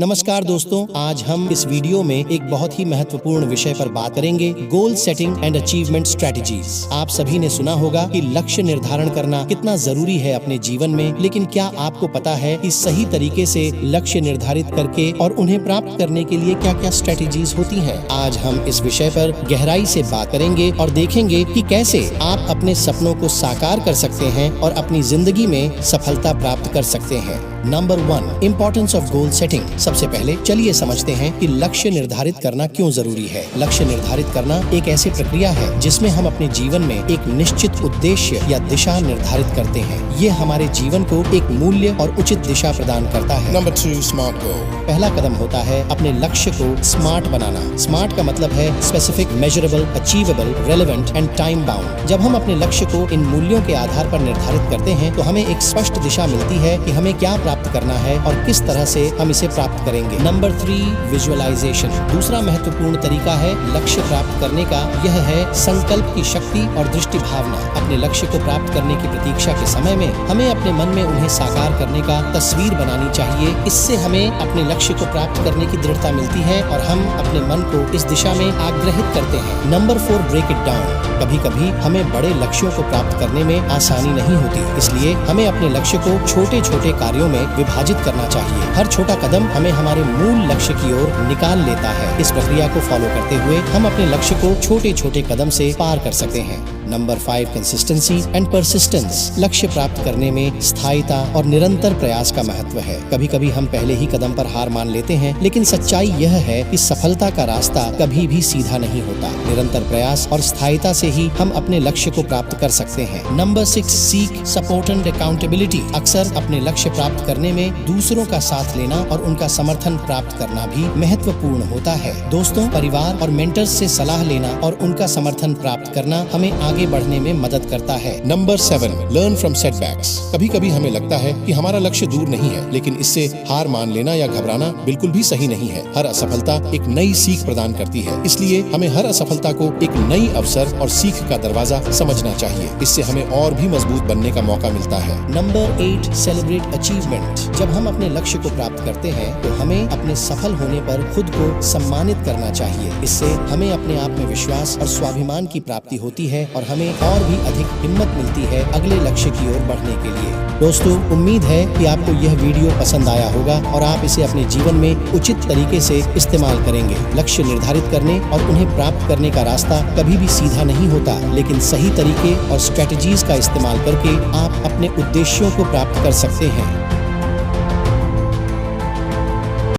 नमस्कार दोस्तों, आज हम इस वीडियो में एक बहुत ही महत्वपूर्ण विषय पर बात करेंगे, goal setting and achievement strategies. आप सभी ने सुना होगा कि लक्ष्य निर्धारण करना कितना जरूरी है अपने जीवन में, लेकिन क्या आपको पता है कि सही तरीके से लक्ष्य निर्धारित करके और उन्हें प्राप्त करने के लिए क्या क्या स्ट्रेटजीज होती हैं? आज हम इस विषय पर गहराई से बात करेंगे और देखेंगे कि कैसे आप अपने सपनों को साकार कर सकते हैं और अपनी जिंदगी में सफलता प्राप्त कर सकते हैं। Number 1, importance of goal setting. सबसे पहले चलिए समझते हैं कि लक्ष्य निर्धारित करना क्यों जरूरी है। लक्ष्य निर्धारित करना एक ऐसी प्रक्रिया है जिसमें हम अपने जीवन में एक निश्चित उद्देश्य या दिशा निर्धारित करते हैं। ये हमारे जीवन को एक मूल्य और उचित दिशा प्रदान करता है। Number 2, SMART goal. पहला कदम होता है अपने लक्ष्य को स्मार्ट बनाना। स्मार्ट का मतलब है specific, measurable, achievable, relevant and time bound. जब हम अपने लक्ष्य को इन मूल्यों के आधार पर निर्धारित करते हैं तो हमें एक स्पष्ट दिशा मिलती है कि हमें क्या प्राप्त करना है और किस तरह से हम इसे प्राप्त करेंगे। Number 3, visualisation. दूसरा महत्वपूर्ण तरीका है लक्ष्य प्राप्त करने का, यह है संकल्प की शक्ति और दृष्टि भावना। अपने लक्ष्य को प्राप्त करने की प्रतीक्षा के समय में हमें अपने मन में उन्हें साकार करने का तस्वीर बनानी चाहिए। इससे हमें अपने लक्ष्य को प्राप्त करने की दृढ़ता मिलती है और हम अपने मन को इस दिशा में आग्रहित करते हैं। Number 4, break it down. कभी कभी हमें बड़े लक्ष्यों को प्राप्त करने में आसानी नहीं होती, इसलिए हमें अपने लक्ष्य को छोटे छोटे कार्यों में विभाजित करना चाहिए। हर छोटा कदम हमें हमारे मूल लक्ष्य की ओर निकाल लेता है। इस प्रक्रिया को फॉलो करते हुए हम अपने लक्ष्य को छोटे छोटे कदम से पार कर सकते हैं। Number 5, consistency and persistence. लक्ष्य प्राप्त करने में स्थायिता और निरंतर प्रयास का महत्व है। कभी कभी हम पहले ही कदम पर हार मान लेते हैं, लेकिन सच्चाई यह है कि सफलता का रास्ता कभी भी सीधा नहीं होता। निरंतर प्रयास और स्थायिता से ही हम अपने लक्ष्य को प्राप्त कर सकते हैं। Number 6, seek support and accountability. अक्सर अपने लक्ष्य प्राप्त करने में दूसरों का साथ लेना और उनका समर्थन प्राप्त करना भी महत्वपूर्ण होता है। दोस्तों, परिवार और मेंटर्स से सलाह लेना और उनका समर्थन प्राप्त करना हमें आगे बढ़ने में मदद करता है। Number 7, learn from setbacks. कभी कभी हमें लगता है कि हमारा लक्ष्य दूर नहीं है, लेकिन इससे हार मान लेना या घबराना बिल्कुल भी सही नहीं है। हर असफलता एक नई सीख प्रदान करती है, इसलिए हमें हर असफलता को एक नई अवसर और सीख का दरवाजा समझना चाहिए। इससे हमें और भी मजबूत बनने का मौका मिलता है। Number 8, celebrate achievement. जब हम अपने लक्ष्य को प्राप्त करते हैं तो हमें अपने सफल होने पर खुद को सम्मानित करना चाहिए। इससे हमें अपने आप में विश्वास और स्वाभिमान की प्राप्ति होती है और हमें और भी अधिक हिम्मत मिलती है अगले लक्ष्य की ओर बढ़ने के लिए। दोस्तों, उम्मीद है कि आपको यह वीडियो पसंद आया होगा और आप इसे अपने जीवन में उचित तरीके से इस्तेमाल करेंगे। लक्ष्य निर्धारित करने और उन्हें प्राप्त करने का रास्ता कभी भी सीधा नहीं होता, लेकिन सही तरीके और स्ट्रेटजीज का इस्तेमाल करके आप अपने उद्देश्यों को प्राप्त कर सकते हैं।